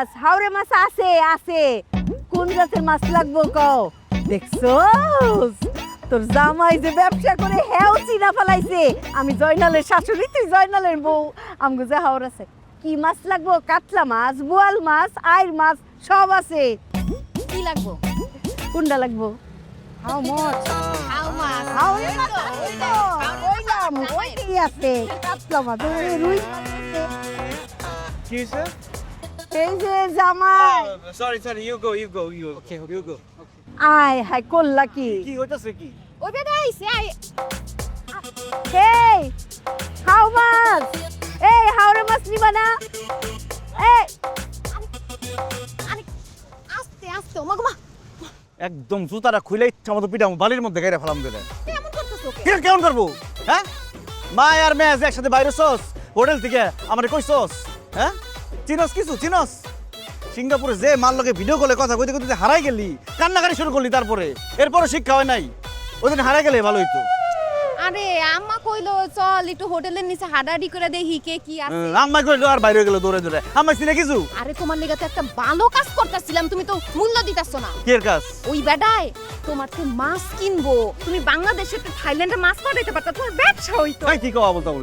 মাছ হাওরে মাছ আছে আছে কোন জাতের মাছ লাগবো কও দেখছো তোর জামাই যে ব্যবসা করে হেও চিনা ফেলাইছে আমি জয়নালের শাশুড়ি তুই জয়নালের বউ আমগো যে হাওর আছে কি মাছ লাগবো কাতলা মাছ বোয়াল মাছ আইর মাছ সব আছে কি লাগবো? কোনটা লাগবো হাও মাছ হাউ মাছ। হাওরে মাছ ওইলাম ওই কি আছে কাতলা মাছ ওই রুই মাছ আছে। কি হইছে? এই যে জামাই sorry you go okay you go আয় হাই করলা কি কি হইতাছে কি? ওই বেটা আইছে আই। এই হাও মাছ এই হাওরে মাছ নিবা না এই আরে আস্তে আস্তে ওমা গোমা একদম জুতাটা খুলে ইচ্ছা মতো পিটাম বালির মধ্যে গাইরা ফেলাম দিলে কেমন করতেছ ওকে? কেমন করবো হ্যাঁ মা আর মেয়ে যে একসাথে বাইরে সস হোটেল থেকে আমার কই সস হ্যাঁ চিনস কিছু চিনস সিঙ্গাপুরে যে মার লগে ভিডিও কলে কথা কইতে কইতে হারাই গেলি কান্নাকাটি শুরু করলি তারপরে এরপরও শিক্ষা হয় নাই ওই দিন হারাই গেলে ভালো হইতো আরে আম্মা কইলো চল একটু হোটেলের নিচে হাডাডি করে দেখি কে কি আছে। আম্মা কইলো আর বাইরে গেল দৌড়ে দৌড়ে আম্মা চিনে কিছু আরে তোমার লেগে তো একটা ভালো কাজ করতেছিলাম তুমি তো মূল্য দিতাছ না। কি এর কাজ ওই বেটায় তোমার তো মাছ কিনবো তুমি বাংলাদেশে তো থাইল্যান্ডে মাছ পাঠাইতে পারতা তোমার ব্যবসা হইতো। তাই কি কওয়া বলতা বলি